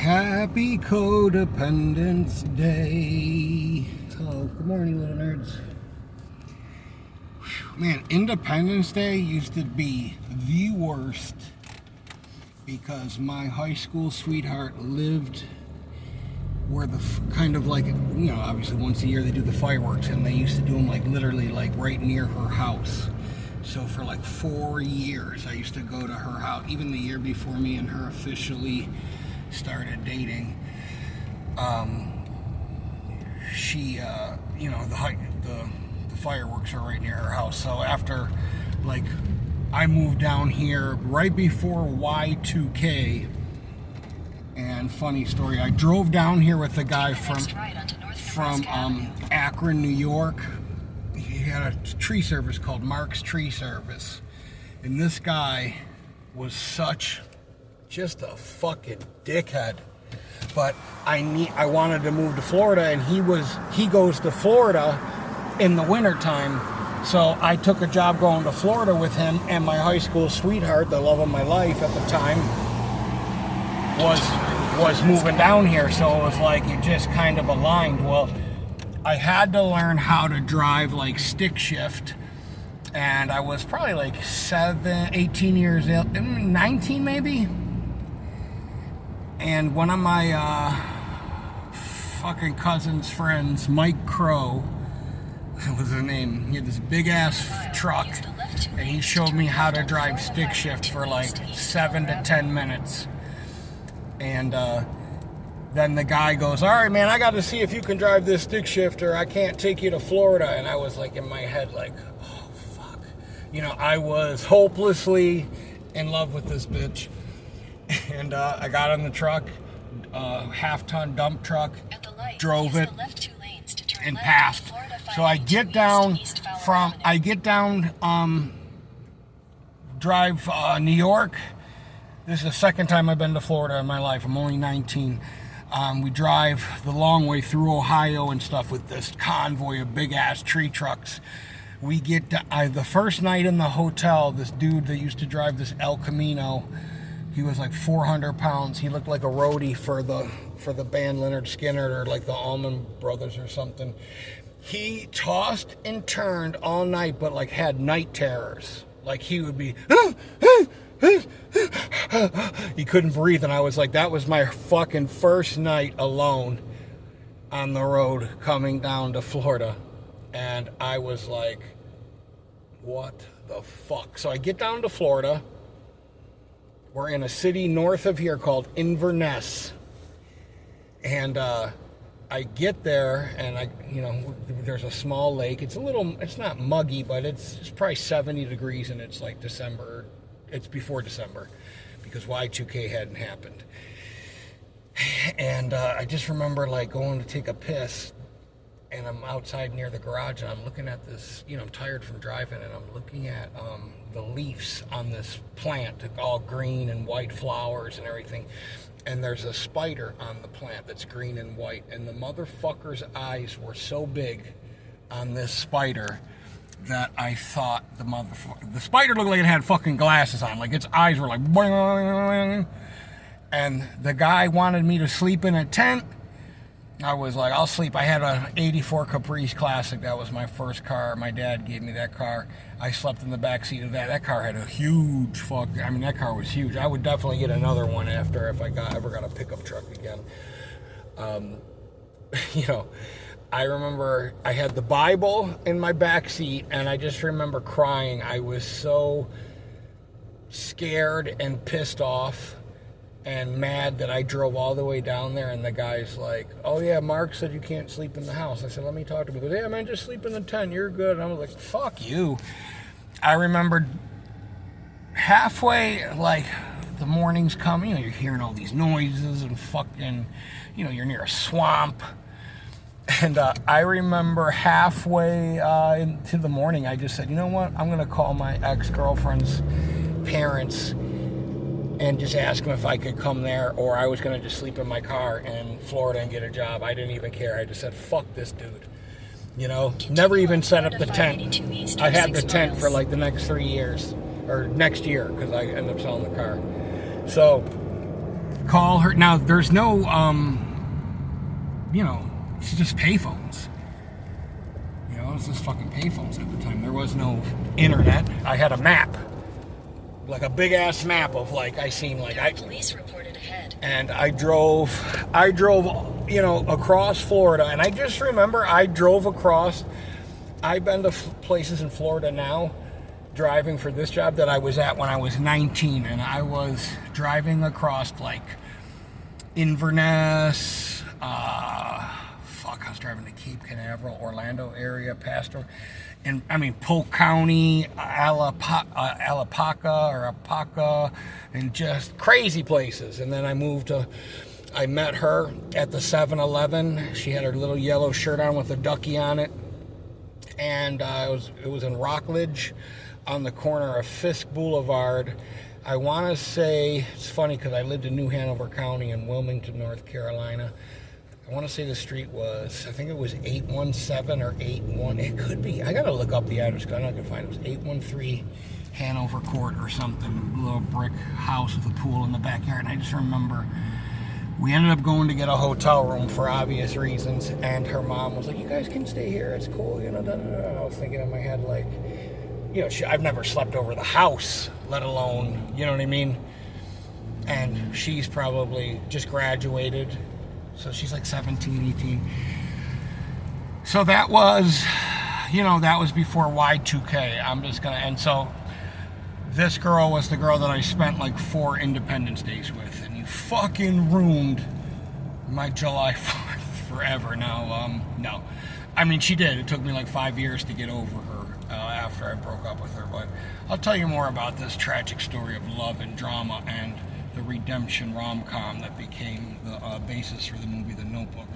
Happy Codependence Day. Hello, good morning, little nerds. Man, Independence Day used to be the worst because my high school sweetheart lived where the kind of like, obviously once a year they do the fireworks, and they used to do them like literally like right near her house. So for like 4 years I used to go to her house, even the year before me and her officially started dating. She the fireworks are right near her house. So after I moved down here right before Y2K, and funny story, I drove down here with a guy from Akron, New York. He had a tree service called Mark's Tree Service, and this guy was just a fucking dickhead. But I wanted to move to Florida, and he goes to Florida in the wintertime. So I took a job going to Florida with him, and my high school sweetheart, the love of my life at the time, was moving down here. So it was like it just kind of aligned. Well, I had to learn how to drive like stick shift, and I was probably like 18 years old, 19 maybe. And one of my fucking cousin's friends, Mike Crow, was his name. He had this big ass truck, and he showed me how to drive stick shift for like 7 to 10 minutes. And then the guy goes, "All right, man, I got to see if you can drive this stick shift, or I can't take you to Florida." And I was like in my head, like, oh fuck, I was hopelessly in love with this bitch. And I got in the truck, half-ton dump truck, drove it, and passed. So I get down, drive New York. This is the second time I've been to Florida in my life. I'm only 19. We drive the long way through Ohio and stuff with this convoy of big-ass tree trucks. We get the first night in the hotel, this dude that used to drive this El Camino, he was like 400 pounds. He looked like a roadie for the band Lynyrd Skynyrd, or like the Allman Brothers or something. He tossed and turned all night, but like had night terrors. Like he would be, he couldn't breathe. And I was like, that was my fucking first night alone on the road coming down to Florida. And I was like, what the fuck? So I get down to Florida. We're in a city north of here called Inverness. And I get there, and there's a small lake. It's not muggy, but it's probably 70 degrees, and it's like December. It's before December, because Y2K hadn't happened. And I just remember like going to take a piss, and I'm outside near the garage, and I'm looking at this, I'm tired from driving, and I'm looking at the leaves on this plant, all green and white flowers and everything. And there's a spider on the plant that's green and white, and the motherfucker's eyes were so big on this spider that I thought the spider looked like it had fucking glasses on. Like its eyes were like boing. And the guy wanted me to sleep in a tent. I was like, I'll sleep. I had an 84 Caprice Classic. That was my first car. My dad gave me that car. I slept in the back seat of that. That car had a huge that car was huge. I would definitely get another one if I ever got a pickup truck again. I remember I had the Bible in my back seat, and I just remember crying. I was so scared and pissed off and mad that I drove all the way down there, and the guy's like, "Oh yeah, Mark said you can't sleep in the house." I said, "Let me talk to him." He goes, "Yeah, man, just sleep in the tent. You're good." And I was like, "Fuck you." I remembered halfway, like, the morning's coming, you're hearing all these noises and fucking, you're near a swamp. And I remember halfway into the morning, I just said, "You know what? I'm going to call my ex-girlfriend's parents and just ask them if I could come there, or I was going to just sleep in my car in Florida and get a job." I didn't even care. I just said, "Fuck this dude." Never even set up the tent. I had the tent for like the next 3 years, or next year, because I ended up selling the car. So call her. Now, there's no, you know, it's just payphones. You know, it's just fucking payphones at the time. There was no internet. I had a map. Like a big ass map of like, I seen like, police reported ahead. And I drove, you know, across Florida. And I just remember I drove across. I've been to places in Florida now, driving for this job that I was at when I was 19. And I was driving across like Inverness, I was driving to Cape Canaveral, Orlando area, Pastor. And I mean, Polk County, Alapaca, and just crazy places. And then I met her at the 7-Eleven. She had her little yellow shirt on with a ducky on it. And it was in Rockledge on the corner of Fisk Boulevard. I want to say, it's funny because I lived in New Hanover County in Wilmington, North Carolina. I want to say the street was, I think it was 817 or 81. It could be. I got to look up the address because I'm not going to find it. It was 813 Hanover Court or something. A little brick house with a pool in the backyard. And I just remember we ended up going to get a hotel room for obvious reasons. And her mom was like, you guys can stay here. It's cool. You know, da, da, da. I was thinking in my head, like, you know, I've never slept over the house, let alone, you know what I mean? And she's probably just graduated. So she's like 17, 18. So that was, you know, that was before Y2K. And so this girl was the girl that I spent like 4 Independence Days with. And you fucking ruined my July 4th forever. Now, no. I mean, she did. It took me like 5 years to get over her after I broke up with her. But I'll tell you more about this tragic story of love and drama and the redemption rom-com that became the basis for the movie The Notebook.